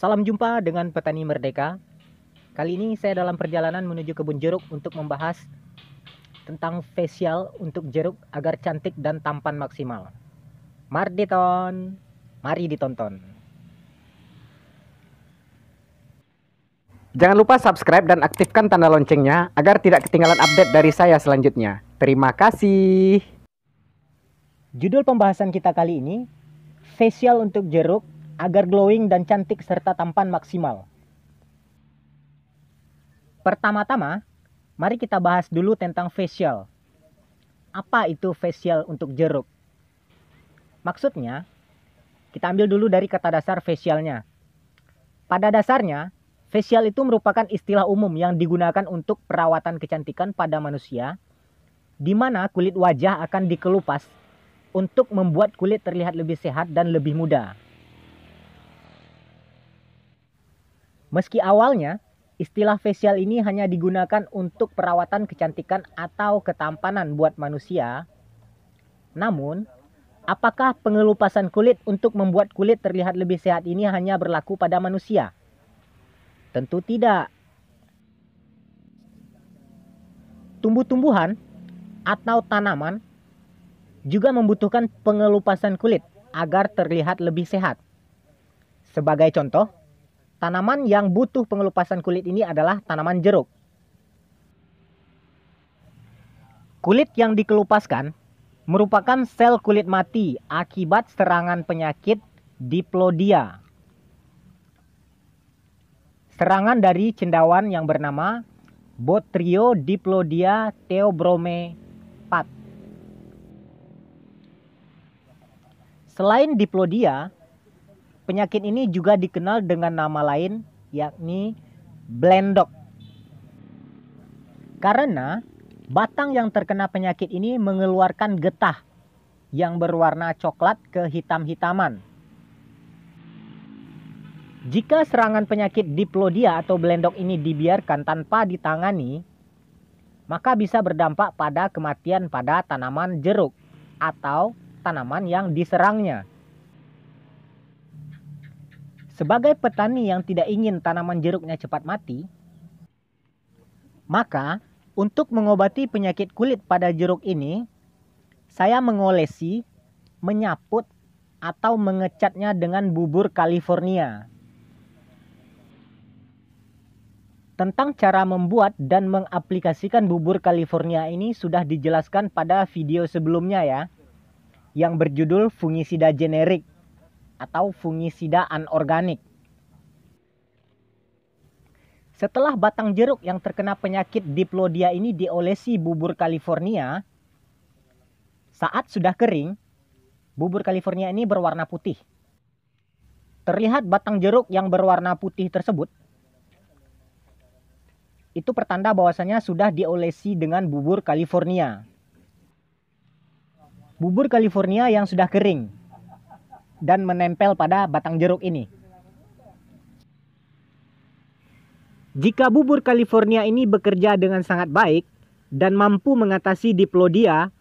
Salam jumpa dengan Petani Merdeka. Kali ini saya dalam perjalanan menuju kebun jeruk untuk membahas tentang facial untuk jeruk agar cantik dan tampan maksimal. Mari ditonton. Jangan lupa subscribe dan aktifkan tanda loncengnya agar tidak ketinggalan update dari saya selanjutnya. Terima kasih. Judul pembahasan kita kali ini, facial untuk jeruk agar glowing dan cantik serta tampan maksimal. Pertama-tama, mari kita bahas dulu tentang facial. Apa itu facial untuk jeruk? Maksudnya, kita ambil dulu dari kata dasar facialnya. Pada dasarnya, facial itu merupakan istilah umum yang digunakan untuk perawatan kecantikan pada manusia, di mana kulit wajah akan dikelupas untuk membuat kulit terlihat lebih sehat dan lebih muda. Meski awalnya, istilah facial ini hanya digunakan untuk perawatan kecantikan atau ketampanan buat manusia, namun, apakah pengelupasan kulit untuk membuat kulit terlihat lebih sehat ini hanya berlaku pada manusia? Tentu tidak. Tumbuh-tumbuhan atau tanaman juga membutuhkan pengelupasan kulit agar terlihat lebih sehat. Sebagai contoh, tanaman yang butuh pengelupasan kulit ini adalah tanaman jeruk. Kulit yang dikelupaskan merupakan sel kulit mati akibat serangan penyakit diplodia. Serangan dari cendawan yang bernama Botryodiplodia theobrome Pat. Selain diplodia, penyakit ini juga dikenal dengan nama lain, yakni blandok. Karena batang yang terkena penyakit ini mengeluarkan getah yang berwarna coklat kehitam-hitaman. Jika serangan penyakit diplodia atau blandok ini dibiarkan tanpa ditangani, maka bisa berdampak pada kematian pada tanaman jeruk atau tanaman yang diserangnya. Sebagai petani yang tidak ingin tanaman jeruknya cepat mati, maka untuk mengobati penyakit kulit pada jeruk ini, saya mengolesi, menyaput, atau mengecatnya dengan bubur California. Tentang cara membuat dan mengaplikasikan bubur California ini sudah dijelaskan pada video sebelumnya ya, yang berjudul fungisida generik atau fungisida anorganik. Setelah batang jeruk yang terkena penyakit diplodia ini diolesi bubur California, saat sudah kering, bubur California ini berwarna putih. Terlihat batang jeruk yang berwarna putih tersebut, itu pertanda bahwasanya sudah diolesi dengan bubur California. Bubur California yang sudah kering dan menempel pada batang jeruk ini. Jika bubur California ini bekerja dengan sangat baik dan mampu mengatasi diplodia,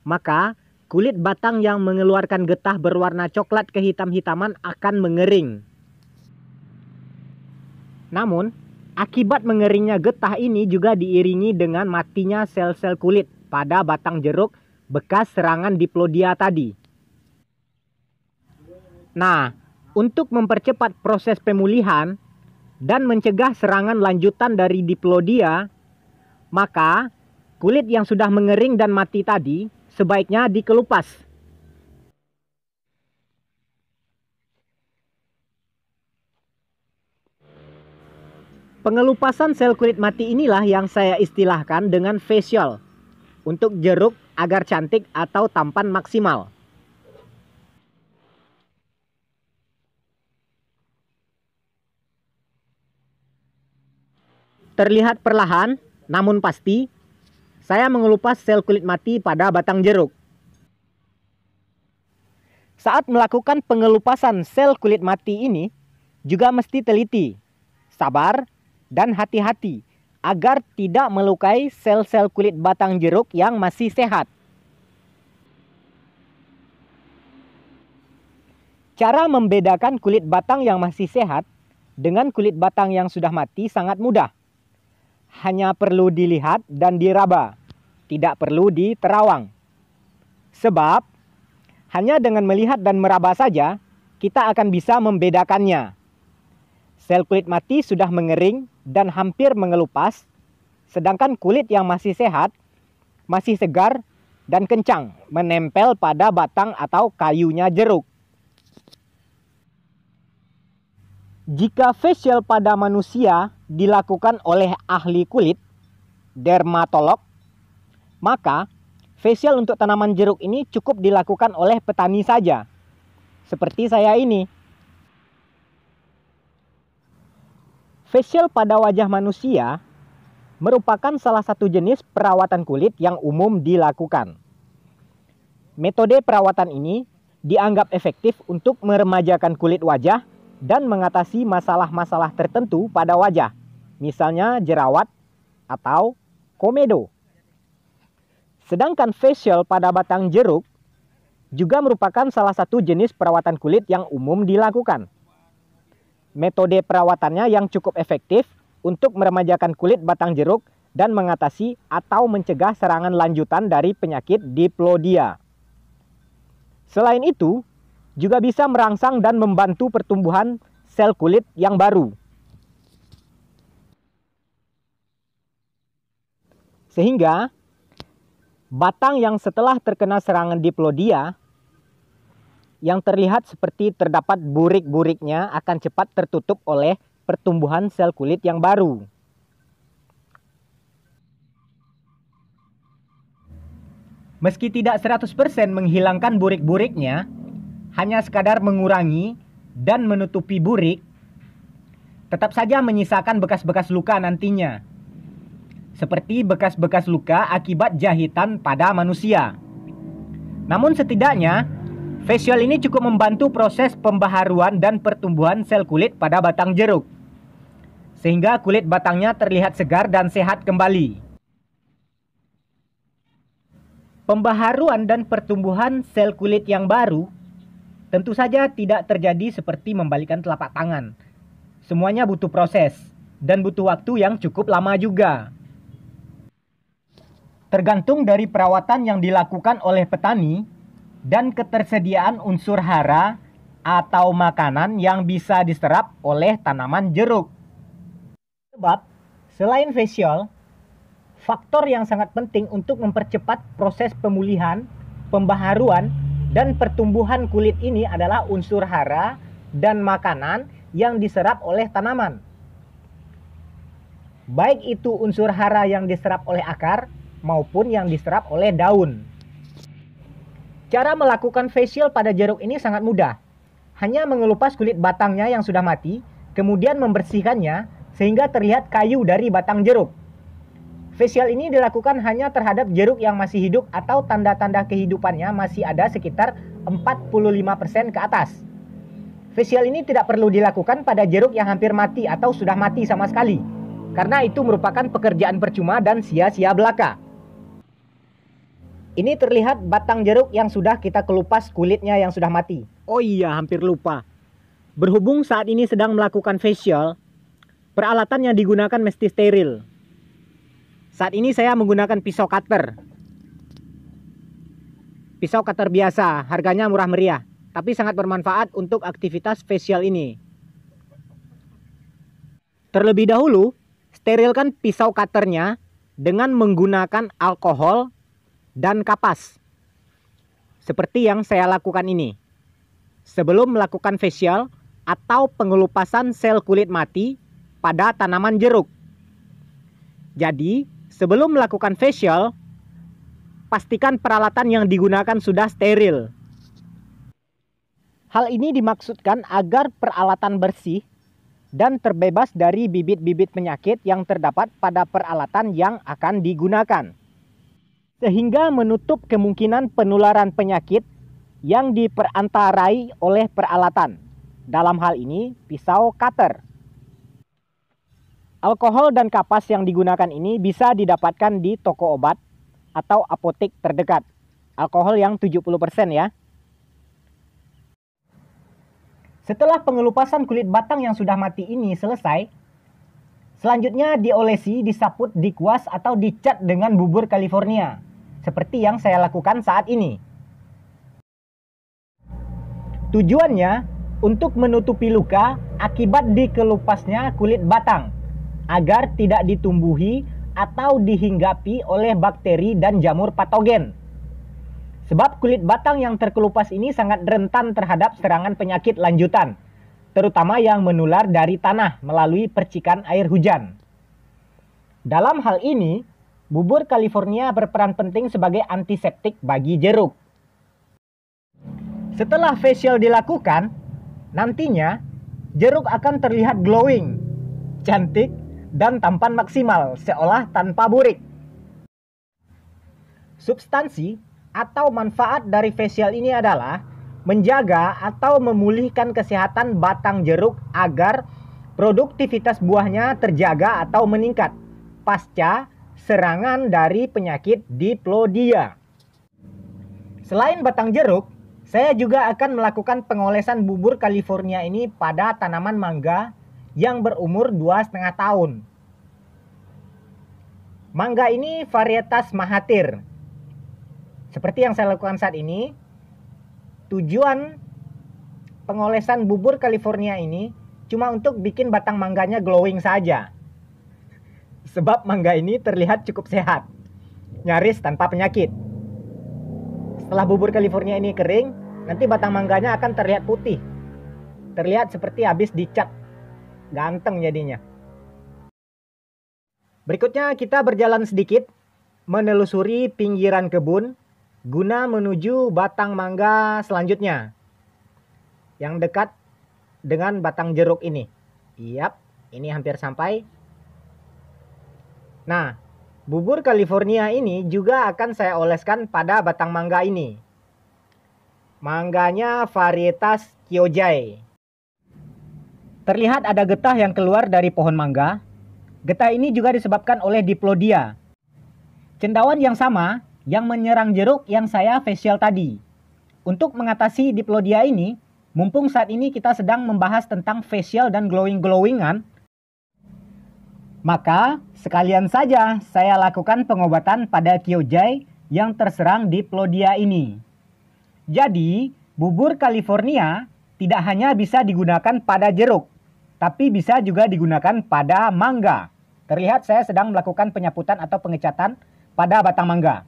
maka kulit batang yang mengeluarkan getah berwarna coklat kehitam-hitaman akan mengering. Namun, akibat mengeringnya getah ini juga diiringi dengan matinya sel-sel kulit pada batang jeruk bekas serangan diplodia tadi. Nah, untuk mempercepat proses pemulihan dan mencegah serangan lanjutan dari diplodia, maka kulit yang sudah mengering dan mati tadi sebaiknya dikelupas. Pengelupasan sel kulit mati inilah yang saya istilahkan dengan facial untuk jeruk agar cantik atau tampan maksimal. Terlihat perlahan, namun pasti, saya mengelupas sel kulit mati pada batang jeruk. Saat melakukan pengelupasan sel kulit mati ini, juga mesti teliti, sabar, dan hati-hati agar tidak melukai sel-sel kulit batang jeruk yang masih sehat. Cara membedakan kulit batang yang masih sehat dengan kulit batang yang sudah mati sangat mudah. Hanya perlu dilihat dan diraba, tidak perlu diterawang. Sebab hanya dengan melihat dan meraba saja kita akan bisa membedakannya. Sel kulit mati sudah mengering dan hampir mengelupas, sedangkan kulit yang masih sehat, masih segar dan kencang menempel pada batang atau kayunya jeruk. Jika facial pada manusia dilakukan oleh ahli kulit, dermatolog, maka facial untuk tanaman jeruk ini cukup dilakukan oleh petani saja. Seperti saya ini. Facial pada wajah manusia merupakan salah satu jenis perawatan kulit yang umum dilakukan. Metode perawatan ini dianggap efektif untuk meremajakan kulit wajah dan mengatasi masalah-masalah tertentu pada wajah, misalnya jerawat atau komedo. Sedangkan facial pada batang jeruk juga merupakan salah satu jenis perawatan kulit yang umum dilakukan. Metode perawatannya yang cukup efektif untuk meremajakan kulit batang jeruk dan mengatasi atau mencegah serangan lanjutan dari penyakit diplodia. Selain itu, juga bisa merangsang dan membantu pertumbuhan sel kulit yang baru. Sehingga batang yang setelah terkena serangan diplodia yang terlihat seperti terdapat burik-buriknya akan cepat tertutup oleh pertumbuhan sel kulit yang baru. Meski tidak 100% menghilangkan burik-buriknya, hanya sekadar mengurangi dan menutupi burik, tetap saja menyisakan bekas-bekas luka nantinya. Seperti bekas-bekas luka akibat jahitan pada manusia. Namun setidaknya, facial ini cukup membantu proses pembaharuan dan pertumbuhan sel kulit pada batang jeruk. Sehingga kulit batangnya terlihat segar dan sehat kembali. Pembaharuan dan pertumbuhan sel kulit yang baru tentu saja tidak terjadi seperti membalikan telapak tangan. Semuanya butuh proses dan butuh waktu yang cukup lama juga. Tergantung dari perawatan yang dilakukan oleh petani dan ketersediaan unsur hara atau makanan yang bisa diserap oleh tanaman jeruk. Sebab selain facial, faktor yang sangat penting untuk mempercepat proses pemulihan, pembaharuan, dan pertumbuhan kulit ini adalah unsur hara dan makanan yang diserap oleh tanaman. Baik itu unsur hara yang diserap oleh akar maupun yang diserap oleh daun. Cara melakukan facial pada jeruk ini sangat mudah. Hanya mengelupas kulit batangnya yang sudah mati, kemudian membersihkannya sehingga terlihat kayu dari batang jeruk. Facial ini dilakukan hanya terhadap jeruk yang masih hidup atau tanda-tanda kehidupannya masih ada sekitar 45% ke atas. Facial ini tidak perlu dilakukan pada jeruk yang hampir mati atau sudah mati sama sekali, karena itu merupakan pekerjaan percuma dan sia-sia belaka. Ini terlihat batang jeruk yang sudah kita kelupas kulitnya yang sudah mati. Oh iya, hampir lupa. Berhubung saat ini sedang melakukan facial, peralatan yang digunakan mesti steril. Saat ini saya menggunakan pisau cutter. Pisau cutter biasa, harganya murah meriah, tapi sangat bermanfaat untuk aktivitas facial ini. Terlebih dahulu, sterilkan pisau cutternya dengan menggunakan alkohol dan kapas. Seperti yang saya lakukan ini. Sebelum melakukan facial atau pengelupasan sel kulit mati pada tanaman jeruk. Jadi, sebelum melakukan facial, pastikan peralatan yang digunakan sudah steril. Hal ini dimaksudkan agar peralatan bersih dan terbebas dari bibit-bibit penyakit yang terdapat pada peralatan yang akan digunakan. Sehingga menutup kemungkinan penularan penyakit yang diperantarai oleh peralatan. Dalam hal ini, pisau cutter. Alkohol dan kapas yang digunakan ini bisa didapatkan di toko obat atau apotek terdekat. Alkohol yang 70% ya. Setelah pengelupasan kulit batang yang sudah mati ini selesai, selanjutnya diolesi, disaput, dikuas, atau dicat dengan bubur California, seperti yang saya lakukan saat ini. Tujuannya untuk menutupi luka akibat dikelupasnya kulit batang, agar tidak ditumbuhi atau dihinggapi oleh bakteri dan jamur patogen. Sebab kulit batang yang terkelupas ini sangat rentan terhadap serangan penyakit lanjutan, terutama yang menular dari tanah melalui percikan air hujan. Dalam hal ini, bubur California berperan penting sebagai antiseptik bagi jeruk. Setelah facial dilakukan, nantinya jeruk akan terlihat glowing, cantik, dan tampan maksimal, seolah tanpa burik. Substansi atau manfaat dari facial ini adalah menjaga atau memulihkan kesehatan batang jeruk agar produktivitas buahnya terjaga atau meningkat pasca serangan dari penyakit diplodia. Selain batang jeruk, saya juga akan melakukan pengolesan bubur California ini pada tanaman mangga yang berumur 2,5 tahun. Mangga ini varietas Mahathir. Seperti yang saya lakukan saat ini, tujuan pengolesan bubur California ini cuma untuk bikin batang mangganya glowing saja. Sebab mangga ini terlihat cukup sehat, nyaris tanpa penyakit. Setelah bubur California ini kering, nanti batang mangganya akan terlihat putih. Terlihat seperti habis dicat. Ganteng jadinya. Berikutnya kita berjalan sedikit menelusuri pinggiran kebun guna menuju batang mangga selanjutnya yang dekat dengan batang jeruk ini. Yap, ini hampir sampai. Nah, bubur California ini juga akan saya oleskan pada batang mangga ini. Mangganya varietas Kyojai. Terlihat ada getah yang keluar dari pohon mangga. Getah ini juga disebabkan oleh diplodia, cendawan yang sama yang menyerang jeruk yang saya facial tadi. Untuk mengatasi diplodia ini, mumpung saat ini kita sedang membahas tentang facial dan glowing-glowingan, maka sekalian saja saya lakukan pengobatan pada Kyojai yang terserang diplodia ini. Jadi, bubur California tidak hanya bisa digunakan pada jeruk, tapi bisa juga digunakan pada mangga. Terlihat saya sedang melakukan penyaputan atau pengecatan pada batang mangga.